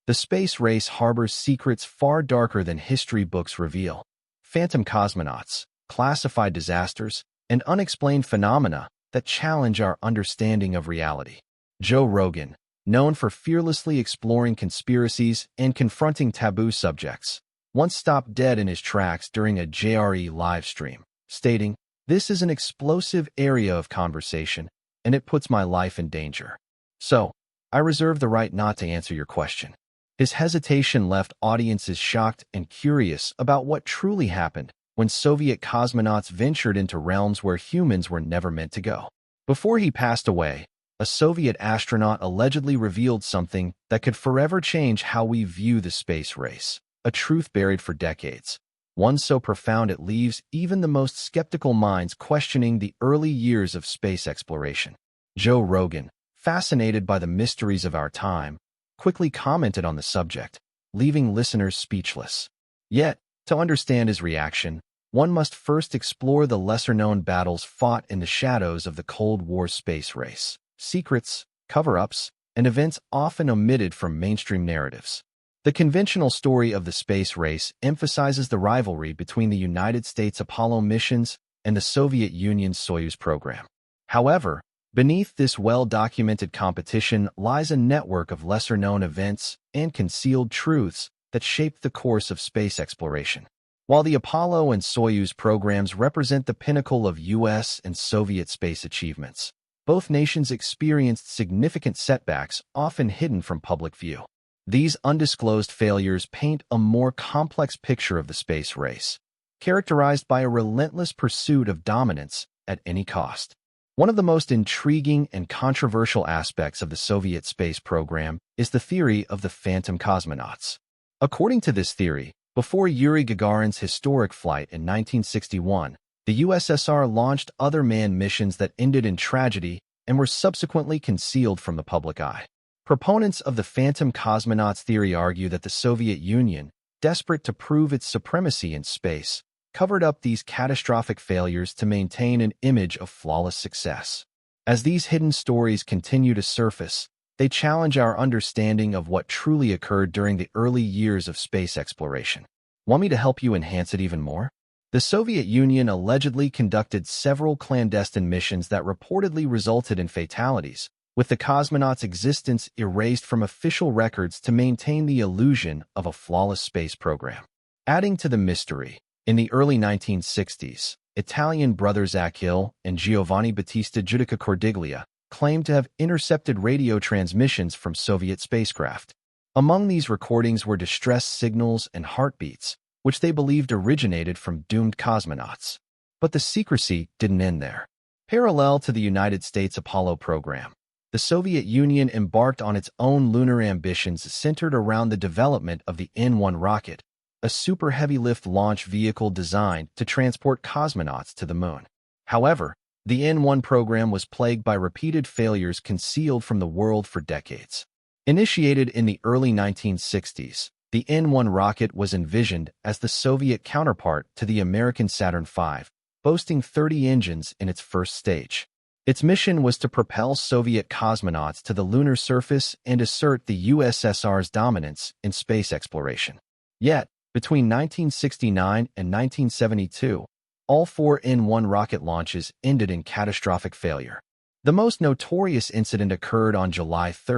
The space race harbors secrets far darker than history books reveal. Phantom cosmonauts, classified disasters, and unexplained phenomena that challenge our understanding of reality. Joe Rogan, known for fearlessly exploring conspiracies and confronting taboo subjects, once stopped dead in his tracks during a JRE live stream, stating, "This is an explosive area of conversation, and it puts my life in danger. So, I reserve the right not to answer your question." His hesitation left audiences shocked and curious about what truly happened when Soviet cosmonauts ventured into realms where humans were never meant to go. Before he passed away, a Soviet astronaut allegedly revealed something that could forever change how we view the space race, a truth buried for decades, one so profound it leaves even the most skeptical minds questioning the early years of space exploration. Joe Rogan, fascinated by the mysteries of our time, quickly commented on the subject, leaving listeners speechless. Yet, to understand his reaction, one must first explore the lesser-known battles fought in the shadows of the Cold War space race, secrets, cover-ups, and events often omitted from mainstream narratives. The conventional story of the space race emphasizes the rivalry between the United States Apollo missions and the Soviet Union's Soyuz program. However, beneath this well-documented competition lies a network of lesser-known events and concealed truths that shaped the course of space exploration. While the Apollo and Soyuz programs represent the pinnacle of U.S. and Soviet space achievements, both nations experienced significant setbacks often hidden from public view. These undisclosed failures paint a more complex picture of the space race, characterized by a relentless pursuit of dominance at any cost. One of the most intriguing and controversial aspects of the Soviet space program is the theory of the phantom cosmonauts. According to this theory, before Yuri Gagarin's historic flight in 1961, the USSR launched other manned missions that ended in tragedy and were subsequently concealed from the public eye. Proponents of the phantom cosmonauts theory argue that the Soviet Union, desperate to prove its supremacy in space, covered up these catastrophic failures to maintain an image of flawless success. As these hidden stories continue to surface, they challenge our understanding of what truly occurred during the early years of space exploration. Want me to help you enhance it even more? The Soviet Union allegedly conducted several clandestine missions that reportedly resulted in fatalities, with the cosmonauts' existence erased from official records to maintain the illusion of a flawless space program. Adding to the mystery, in the early 1960s, Italian brothers Achille and Giovanni Battista Giudica Cordiglia claimed to have intercepted radio transmissions from Soviet spacecraft. Among these recordings were distress signals and heartbeats, which they believed originated from doomed cosmonauts. But the secrecy didn't end there. Parallel to the United States Apollo program, the Soviet Union embarked on its own lunar ambitions centered around the development of the N-1 rocket, a super heavy-lift launch vehicle designed to transport cosmonauts to the moon. However, the N-1 program was plagued by repeated failures concealed from the world for decades. Initiated in the early 1960s, the N-1 rocket was envisioned as the Soviet counterpart to the American Saturn V, boasting 30 engines in its first stage. Its mission was to propel Soviet cosmonauts to the lunar surface and assert the USSR's dominance in space exploration. Yet, between 1969 and 1972, all four N-1 rocket launches ended in catastrophic failure. The most notorious incident occurred on July 3,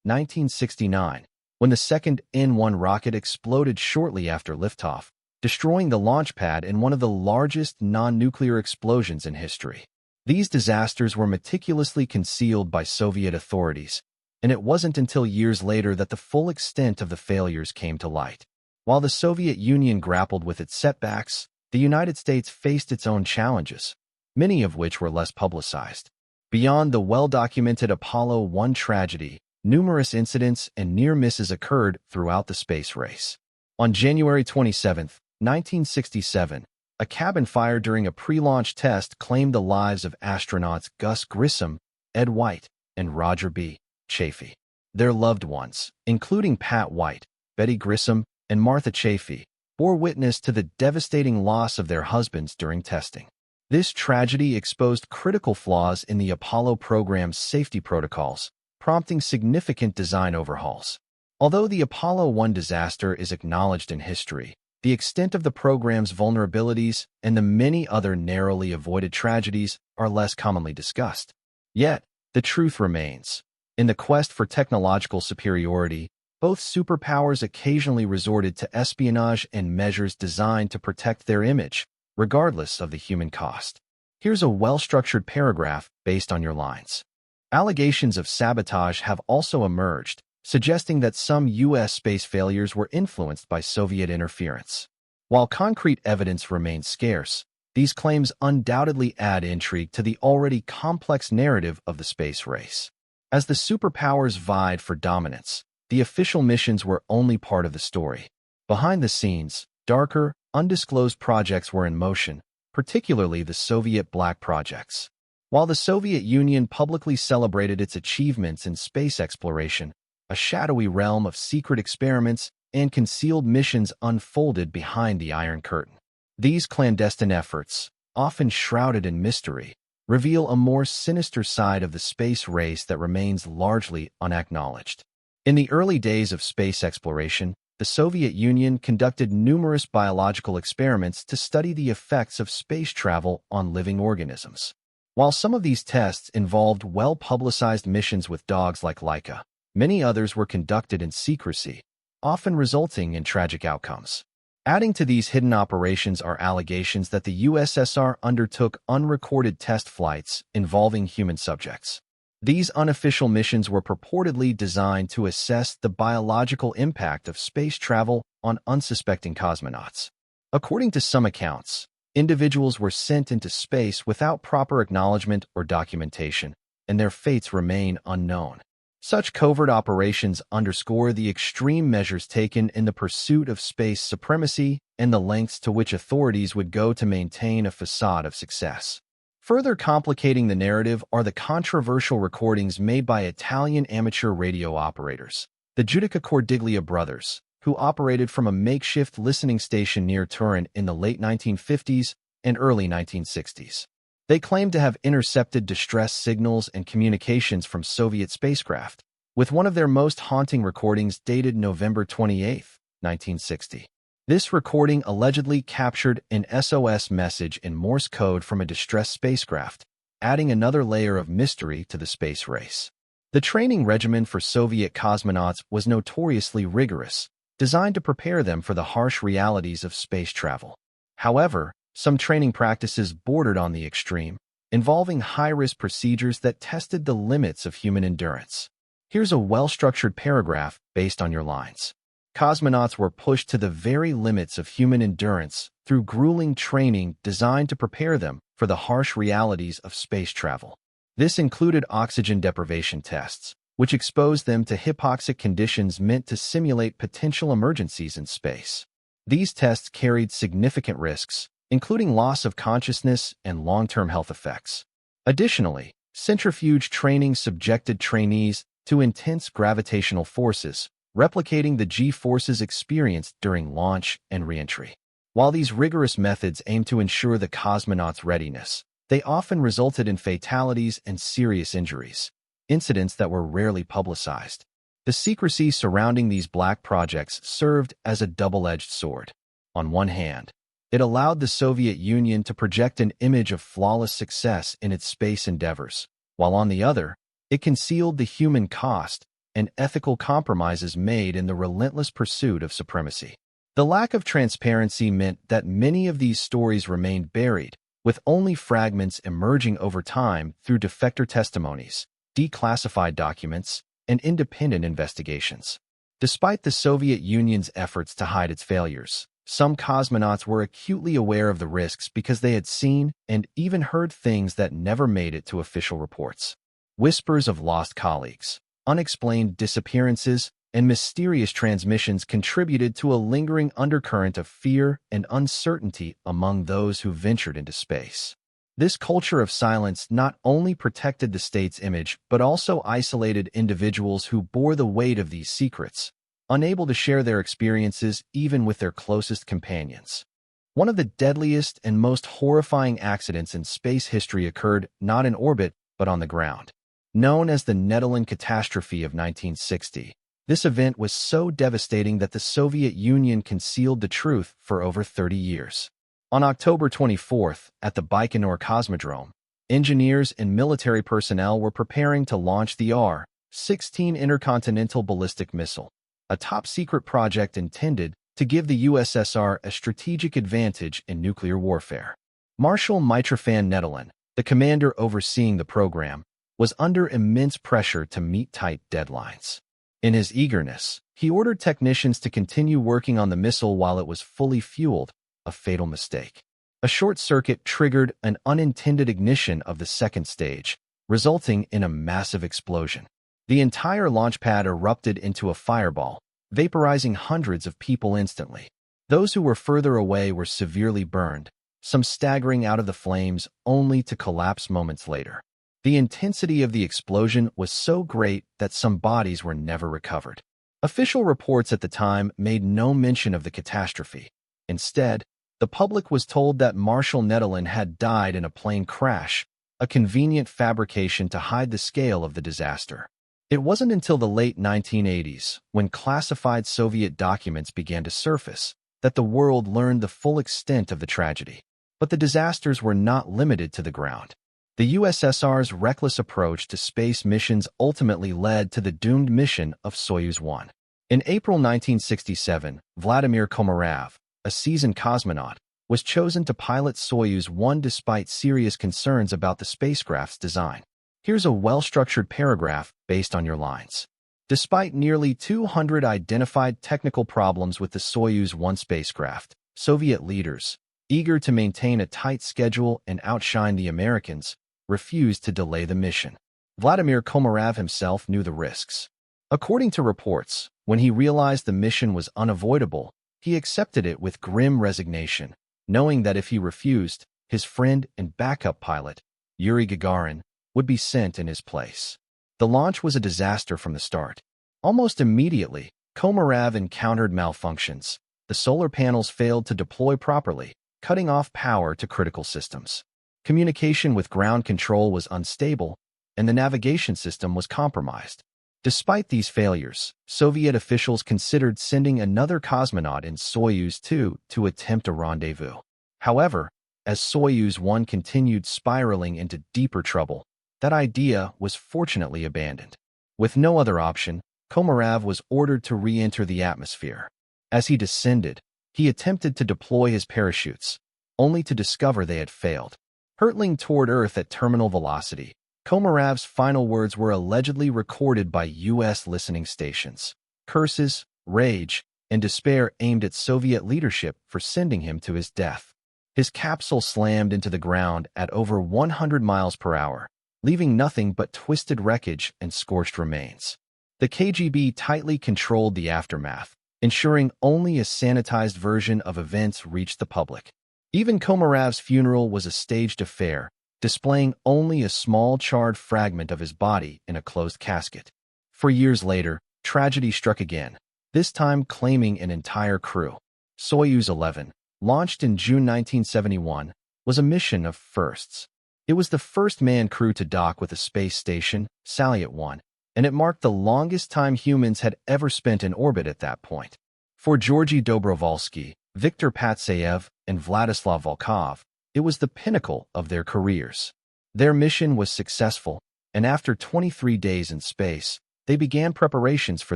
1969, when the second N-1 rocket exploded shortly after liftoff, destroying the launch pad in one of the largest non-nuclear explosions in history. These disasters were meticulously concealed by Soviet authorities, and it wasn't until years later that the full extent of the failures came to light. While the Soviet Union grappled with its setbacks, the United States faced its own challenges, many of which were less publicized. Beyond the well-documented Apollo 1 tragedy, numerous incidents and near misses occurred throughout the space race. On January 27, 1967, a cabin fire during a pre-launch test claimed the lives of astronauts Gus Grissom, Ed White, and Roger B. Chaffee. Their loved ones, including Pat White, Betty Grissom, and Martha Chaffee, bore witness to the devastating loss of their husbands during testing. This tragedy exposed critical flaws in the Apollo program's safety protocols, prompting significant design overhauls. Although the Apollo 1 disaster is acknowledged in history, the extent of the program's vulnerabilities and the many other narrowly avoided tragedies are less commonly discussed. Yet, the truth remains. In the quest for technological superiority, both superpowers occasionally resorted to espionage and measures designed to protect their image, regardless of the human cost. Here's a well-structured paragraph based on your lines. Allegations of sabotage have also emerged, suggesting that some U.S. space failures were influenced by Soviet interference. While concrete evidence remains scarce, these claims undoubtedly add intrigue to the already complex narrative of the space race. As the superpowers vied for dominance, the official missions were only part of the story. Behind the scenes, darker, undisclosed projects were in motion, particularly the Soviet black projects. While the Soviet Union publicly celebrated its achievements in space exploration, a shadowy realm of secret experiments and concealed missions unfolded behind the Iron Curtain. These clandestine efforts, often shrouded in mystery, reveal a more sinister side of the space race that remains largely unacknowledged. In the early days of space exploration, the Soviet Union conducted numerous biological experiments to study the effects of space travel on living organisms. While some of these tests involved well-publicized missions with dogs like Laika, many others were conducted in secrecy, often resulting in tragic outcomes. Adding to these hidden operations are allegations that the USSR undertook unrecorded test flights involving human subjects. These unofficial missions were purportedly designed to assess the biological impact of space travel on unsuspecting cosmonauts. According to some accounts, individuals were sent into space without proper acknowledgement or documentation, and their fates remain unknown. Such covert operations underscore the extreme measures taken in the pursuit of space supremacy and the lengths to which authorities would go to maintain a facade of success. Further complicating the narrative are the controversial recordings made by Italian amateur radio operators, the Giudica Cordiglia brothers, who operated from a makeshift listening station near Turin in the late 1950s and early 1960s. They claimed to have intercepted distress signals and communications from Soviet spacecraft, with one of their most haunting recordings dated November 28, 1960. This recording allegedly captured an SOS message in Morse code from a distressed spacecraft, adding another layer of mystery to the space race. The training regimen for Soviet cosmonauts was notoriously rigorous, designed to prepare them for the harsh realities of space travel. However, some training practices bordered on the extreme, involving high-risk procedures that tested the limits of human endurance. Here's a well-structured paragraph based on your lines. Cosmonauts were pushed to the very limits of human endurance through grueling training designed to prepare them for the harsh realities of space travel. This included oxygen deprivation tests, which exposed them to hypoxic conditions meant to simulate potential emergencies in space. These tests carried significant risks, including loss of consciousness and long-term health effects. Additionally, centrifuge training subjected trainees to intense gravitational forces, replicating the G-forces experienced during launch and re-entry. While these rigorous methods aimed to ensure the cosmonauts' readiness, they often resulted in fatalities and serious injuries, incidents that were rarely publicized. The secrecy surrounding these black projects served as a double-edged sword. On one hand, it allowed the Soviet Union to project an image of flawless success in its space endeavors, while on the other, it concealed the human cost and ethical compromises made in the relentless pursuit of supremacy. The lack of transparency meant that many of these stories remained buried, with only fragments emerging over time through defector testimonies, declassified documents, and independent investigations. Despite the Soviet Union's efforts to hide its failures, some cosmonauts were acutely aware of the risks because they had seen and even heard things that never made it to official reports. Whispers of lost colleagues, unexplained disappearances, and mysterious transmissions contributed to a lingering undercurrent of fear and uncertainty among those who ventured into space. This culture of silence not only protected the state's image but also isolated individuals who bore the weight of these secrets, unable to share their experiences even with their closest companions. One of the deadliest and most horrifying accidents in space history occurred not in orbit but on the ground. Known as the Nedelin catastrophe of 1960, This event was so devastating that the Soviet Union concealed the truth for over 30 years. On October 24th, at the Baikonur Cosmodrome, engineers and military personnel were preparing to launch the R-16 intercontinental ballistic missile, a top-secret project intended to give the USSR a strategic advantage in nuclear warfare. Marshal Mitrofan Nedelin, the commander overseeing the program, was under immense pressure to meet tight deadlines. In his eagerness, he ordered technicians to continue working on the missile while it was fully fueled, a fatal mistake. A short circuit triggered an unintended ignition of the second stage, resulting in a massive explosion. The entire launch pad erupted into a fireball, vaporizing hundreds of people instantly. Those who were further away were severely burned, some staggering out of the flames only to collapse moments later. The intensity of the explosion was so great that some bodies were never recovered. Official reports at the time made no mention of the catastrophe. Instead, the public was told that Marshal Nedelin had died in a plane crash, a convenient fabrication to hide the scale of the disaster. It wasn't until the late 1980s, when classified Soviet documents began to surface, that the world learned the full extent of the tragedy. But the disasters were not limited to the ground. The USSR's reckless approach to space missions ultimately led to the doomed mission of Soyuz 1. In April 1967, Vladimir Komarov, a seasoned cosmonaut, was chosen to pilot Soyuz 1 despite serious concerns about the spacecraft's design. Here's a well-structured paragraph based on your lines. Despite nearly 200 identified technical problems with the Soyuz 1 spacecraft, Soviet leaders, eager to maintain a tight schedule and outshine the Americans, refused to delay the mission. Vladimir Komarov himself knew the risks. According to reports, when he realized the mission was unavoidable, he accepted it with grim resignation, knowing that if he refused, his friend and backup pilot, Yuri Gagarin, would be sent in his place. The launch was a disaster from the start. Almost immediately, Komarov encountered malfunctions. The solar panels failed to deploy properly, cutting off power to critical systems. Communication with ground control was unstable, and the navigation system was compromised. Despite these failures, Soviet officials considered sending another cosmonaut in Soyuz 2 to attempt a rendezvous. However, as Soyuz 1 continued spiraling into deeper trouble, that idea was fortunately abandoned. With no other option, Komarov was ordered to re-enter the atmosphere. As he descended, he attempted to deploy his parachutes, only to discover they had failed. Hurtling toward Earth at terminal velocity, Komarov's final words were allegedly recorded by U.S. listening stations. Curses, rage, and despair aimed at Soviet leadership for sending him to his death. His capsule slammed into the ground at over 100 miles per hour, leaving nothing but twisted wreckage and scorched remains. The KGB tightly controlled the aftermath, ensuring only a sanitized version of events reached the public. Even Komarov's funeral was a staged affair, displaying only a small charred fragment of his body in a closed casket. 4 years later, tragedy struck again, this time claiming an entire crew. Soyuz 11, launched in June 1971, was a mission of firsts. It was the first manned crew to dock with a space station, Salyut 1, and it marked the longest time humans had ever spent in orbit at that point. For Georgy Dobrovolsky, Viktor Patsayev, and Vladislav Volkov, it was the pinnacle of their careers. Their mission was successful, and after 23 days in space, they began preparations for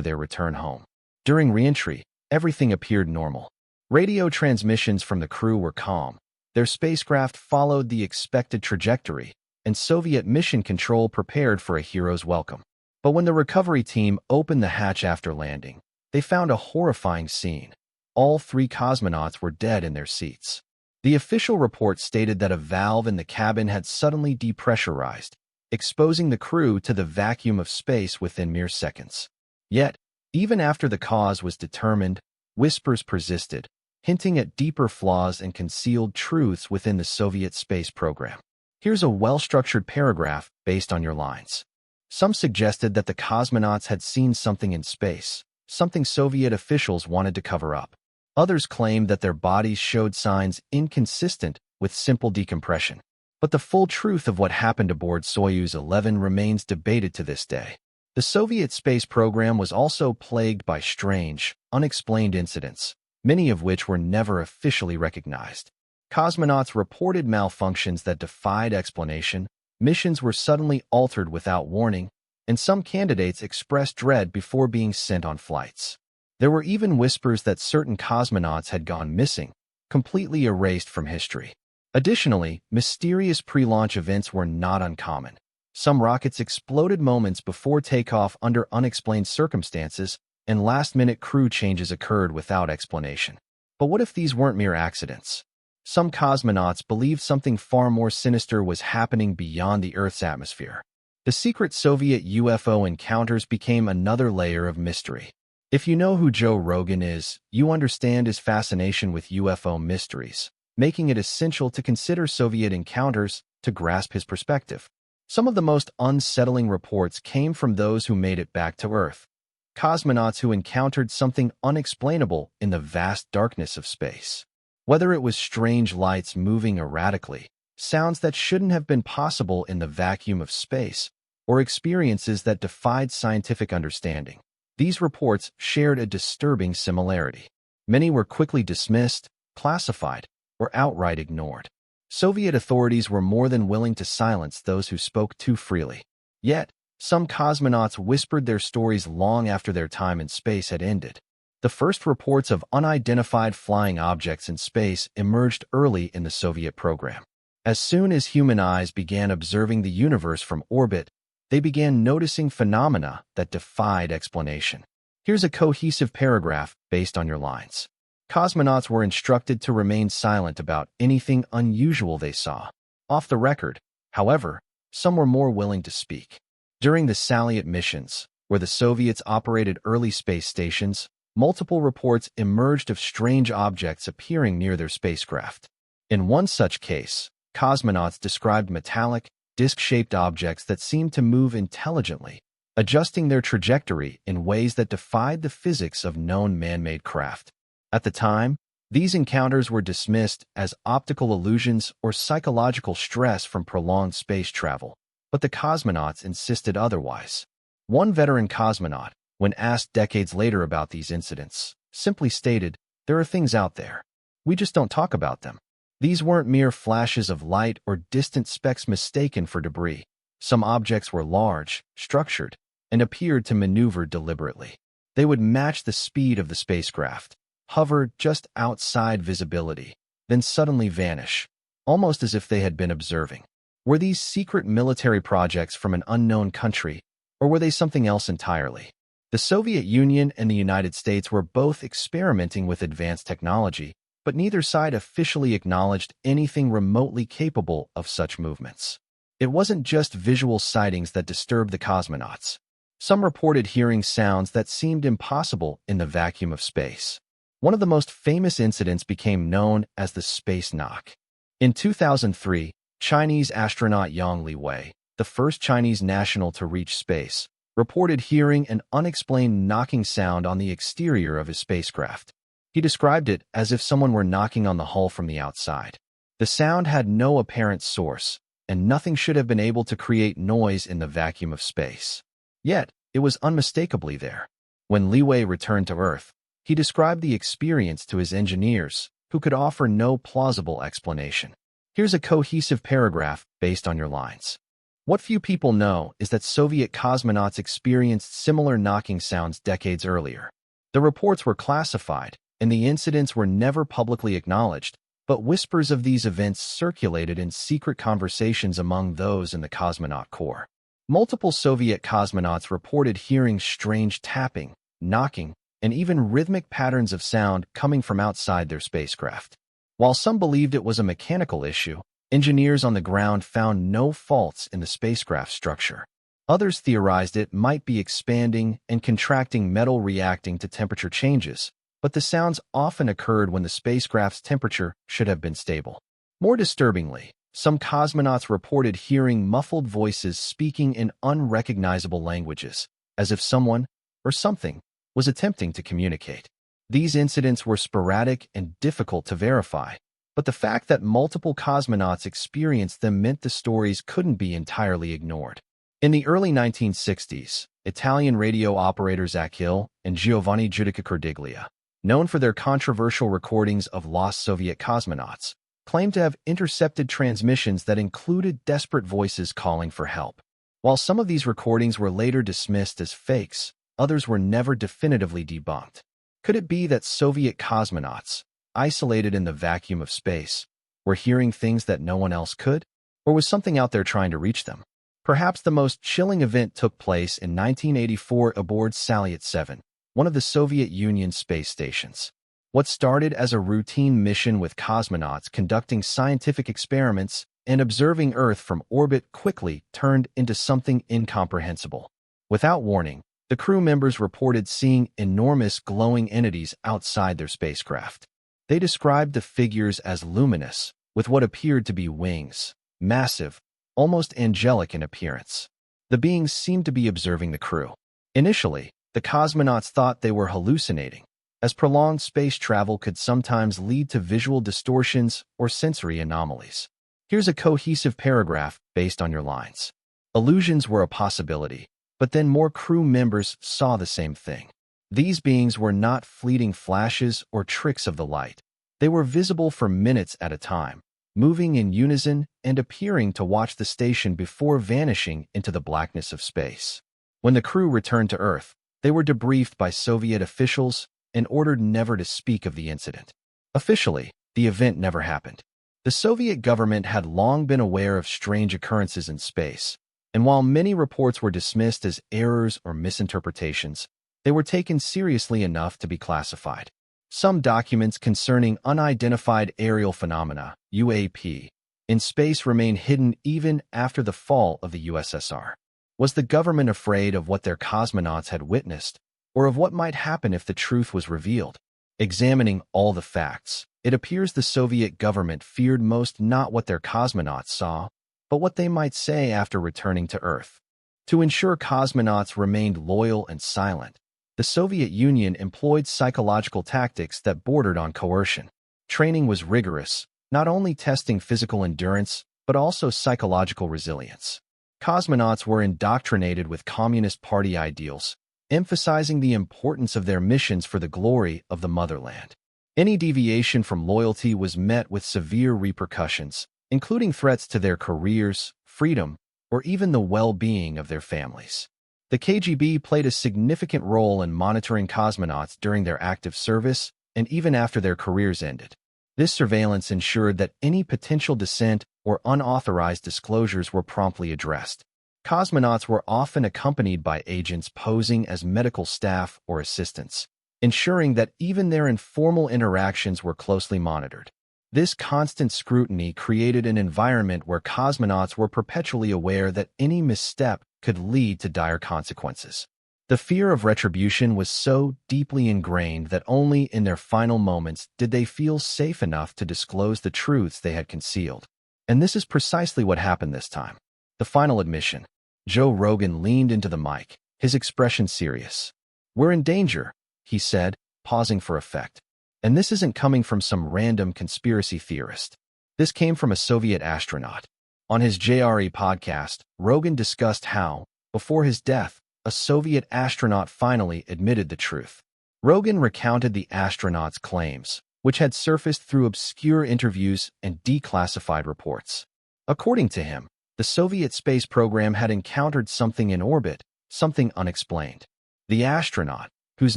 their return home. During re-entry, everything appeared normal. Radio transmissions from the crew were calm. Their spacecraft followed the expected trajectory, and Soviet mission control prepared for a hero's welcome. But when the recovery team opened the hatch after landing, they found a horrifying scene. All 3 cosmonauts were dead in their seats. The official report stated that a valve in the cabin had suddenly depressurized, exposing the crew to the vacuum of space within mere seconds. Yet, even after the cause was determined, whispers persisted, hinting at deeper flaws and concealed truths within the Soviet space program. Here's a well-structured paragraph based on your lines. Some suggested that the cosmonauts had seen something in space, something Soviet officials wanted to cover up. Others claimed that their bodies showed signs inconsistent with simple decompression. But the full truth of what happened aboard Soyuz 11 remains debated to this day. The Soviet space program was also plagued by strange, unexplained incidents, many of which were never officially recognized. Cosmonauts reported malfunctions that defied explanation, missions were suddenly altered without warning, and some candidates expressed dread before being sent on flights. There were even whispers that certain cosmonauts had gone missing, completely erased from history. Additionally, mysterious pre-launch events were not uncommon. Some rockets exploded moments before takeoff under unexplained circumstances, and last-minute crew changes occurred without explanation. But what if these weren't mere accidents? Some cosmonauts believed something far more sinister was happening beyond the Earth's atmosphere. The secret Soviet UFO encounters became another layer of mystery. If you know who Joe Rogan is, you understand his fascination with UFO mysteries, making it essential to consider Soviet encounters to grasp his perspective. Some of the most unsettling reports came from those who made it back to Earth, cosmonauts who encountered something unexplainable in the vast darkness of space. Whether it was strange lights moving erratically, sounds that shouldn't have been possible in the vacuum of space, or experiences that defied scientific understanding, these reports shared a disturbing similarity. Many were quickly dismissed, classified, or outright ignored. Soviet authorities were more than willing to silence those who spoke too freely. Yet, some cosmonauts whispered their stories long after their time in space had ended. The first reports of unidentified flying objects in space emerged early in the Soviet program. As soon as human eyes began observing the universe from orbit, they began noticing phenomena that defied explanation. Here's a cohesive paragraph based on your lines. Cosmonauts were instructed to remain silent about anything unusual they saw. Off the record, however, some were more willing to speak. During the Salyut missions, where the Soviets operated early space stations, multiple reports emerged of strange objects appearing near their spacecraft. In one such case, cosmonauts described metallic, disc-shaped objects that seemed to move intelligently, adjusting their trajectory in ways that defied the physics of known man-made craft. At the time, these encounters were dismissed as optical illusions or psychological stress from prolonged space travel, but the cosmonauts insisted otherwise. One veteran cosmonaut, when asked decades later about these incidents, simply stated, "There are things out there. We just don't talk about them." These weren't mere flashes of light or distant specks mistaken for debris. Some objects were large, structured, and appeared to maneuver deliberately. They would match the speed of the spacecraft, hover just outside visibility, then suddenly vanish, almost as if they had been observing. Were these secret military projects from an unknown country, or were they something else entirely? The Soviet Union and the United States were both experimenting with advanced technology, but neither side officially acknowledged anything remotely capable of such movements. It wasn't just visual sightings that disturbed the cosmonauts. Some reported hearing sounds that seemed impossible in the vacuum of space. One of the most famous incidents became known as the space knock. In 2003, Chinese astronaut Yang Liwei, the first Chinese national to reach space, reported hearing an unexplained knocking sound on the exterior of his spacecraft. He described it as if someone were knocking on the hull from the outside. The sound had no apparent source, and nothing should have been able to create noise in the vacuum of space. Yet, it was unmistakably there. When Liwei returned to Earth, he described the experience to his engineers, who could offer no plausible explanation. Here's a cohesive paragraph based on your lines. What few people know is that Soviet cosmonauts experienced similar knocking sounds decades earlier. The reports were classified, and the incidents were never publicly acknowledged, but whispers of these events circulated in secret conversations among those in the cosmonaut corps. Multiple Soviet cosmonauts reported hearing strange tapping, knocking, and even rhythmic patterns of sound coming from outside their spacecraft. While some believed it was a mechanical issue, engineers on the ground found no faults in the spacecraft structure. Others theorized it might be expanding and contracting metal reacting to temperature changes, but the sounds often occurred when the spacecraft's temperature should have been stable. More disturbingly, some cosmonauts reported hearing muffled voices speaking in unrecognizable languages, as if someone, or something, was attempting to communicate. These incidents were sporadic and difficult to verify, but the fact that multiple cosmonauts experienced them meant the stories couldn't be entirely ignored. In the early 1960s, Italian radio operators Achille and Giovanni Giudica Cordiglia, known for their controversial recordings of lost Soviet cosmonauts, claimed to have intercepted transmissions that included desperate voices calling for help. While some of these recordings were later dismissed as fakes, others were never definitively debunked. Could it be that Soviet cosmonauts, isolated in the vacuum of space, were hearing things that no one else could? Or was something out there trying to reach them? Perhaps the most chilling event took place in 1984 aboard Salyut 7, one of the Soviet Union's space stations. What started as a routine mission with cosmonauts conducting scientific experiments and observing Earth from orbit quickly turned into something incomprehensible. Without warning, the crew members reported seeing enormous glowing entities outside their spacecraft. They described the figures as luminous, with what appeared to be wings, massive, almost angelic in appearance. The beings seemed to be observing the crew. Initially, the cosmonauts thought they were hallucinating, as prolonged space travel could sometimes lead to visual distortions or sensory anomalies. Here's a cohesive paragraph based on your lines. Illusions were a possibility, but then more crew members saw the same thing. These beings were not fleeting flashes or tricks of the light. They were visible for minutes at a time, moving in unison and appearing to watch the station before vanishing into the blackness of space. When the crew returned to Earth, they were debriefed by Soviet officials and ordered never to speak of the incident. Officially, the event never happened. The Soviet government had long been aware of strange occurrences in space, and while many reports were dismissed as errors or misinterpretations, they were taken seriously enough to be classified. Some documents concerning unidentified aerial phenomena, UAP, in space remain hidden even after the fall of the USSR. Was the government afraid of what their cosmonauts had witnessed, or of what might happen if the truth was revealed? Examining all the facts, it appears the Soviet government feared most not what their cosmonauts saw, but what they might say after returning to Earth. To ensure cosmonauts remained loyal and silent, the Soviet Union employed psychological tactics that bordered on coercion. Training was rigorous, not only testing physical endurance, but also psychological resilience. Cosmonauts were indoctrinated with Communist Party ideals, emphasizing the importance of their missions for the glory of the motherland. Any deviation from loyalty was met with severe repercussions, including threats to their careers, freedom, or even the well-being of their families. The KGB played a significant role in monitoring cosmonauts during their active service and even after their careers ended. This surveillance ensured that any potential dissent or unauthorized disclosures were promptly addressed. Cosmonauts were often accompanied by agents posing as medical staff or assistants, ensuring that even their informal interactions were closely monitored. This constant scrutiny created an environment where cosmonauts were perpetually aware that any misstep could lead to dire consequences. The fear of retribution was so deeply ingrained that only in their final moments did they feel safe enough to disclose the truths they had concealed. And this is precisely what happened this time. The final admission. Joe Rogan leaned into the mic, his expression serious. "We're in danger," he said, pausing for effect. And this isn't coming from some random conspiracy theorist. This came from a Soviet astronaut. On his JRE podcast, Rogan discussed how, before his death, a Soviet astronaut finally admitted the truth. Rogan recounted the astronaut's claims, which had surfaced through obscure interviews and declassified reports. According to him, the Soviet space program had encountered something in orbit, something unexplained. The astronaut, whose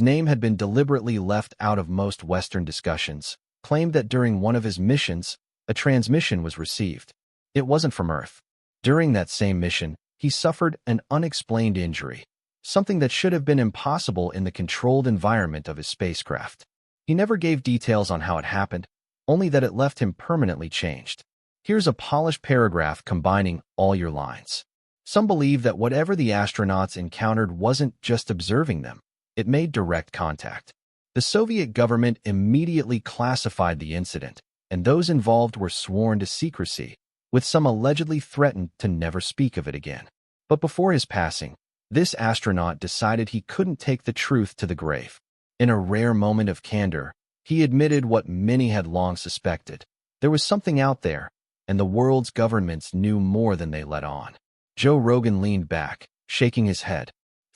name had been deliberately left out of most Western discussions, claimed that during one of his missions, a transmission was received. It wasn't from Earth. During that same mission, he suffered an unexplained injury, something that should have been impossible in the controlled environment of his spacecraft. He never gave details on how it happened, only that it left him permanently changed. Here's a polished paragraph combining all your lines. Some believe that whatever the astronauts encountered wasn't just observing them, it made direct contact. The Soviet government immediately classified the incident, and those involved were sworn to secrecy, with some allegedly threatened to never speak of it again. But before his passing, this astronaut decided he couldn't take the truth to the grave. In a rare moment of candor, he admitted what many had long suspected. There was something out there, and the world's governments knew more than they let on. Joe Rogan leaned back, shaking his head.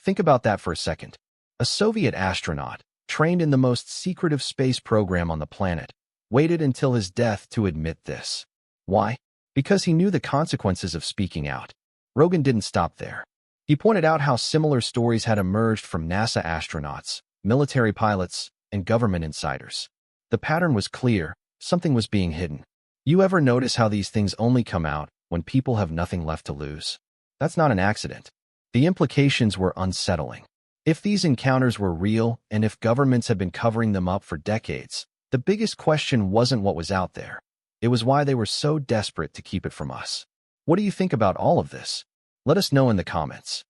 Think about that for a second. A Soviet astronaut, trained in the most secretive space program on the planet, waited until his death to admit this. Why? Because he knew the consequences of speaking out. Rogan didn't stop there. He pointed out how similar stories had emerged from NASA astronauts, military pilots, and government insiders. The pattern was clear. Something was being hidden. You ever notice how these things only come out when people have nothing left to lose? That's not an accident. The implications were unsettling. If these encounters were real, and if governments had been covering them up for decades, the biggest question wasn't what was out there. It was why they were so desperate to keep it from us. What do you think about all of this? Let us know in the comments.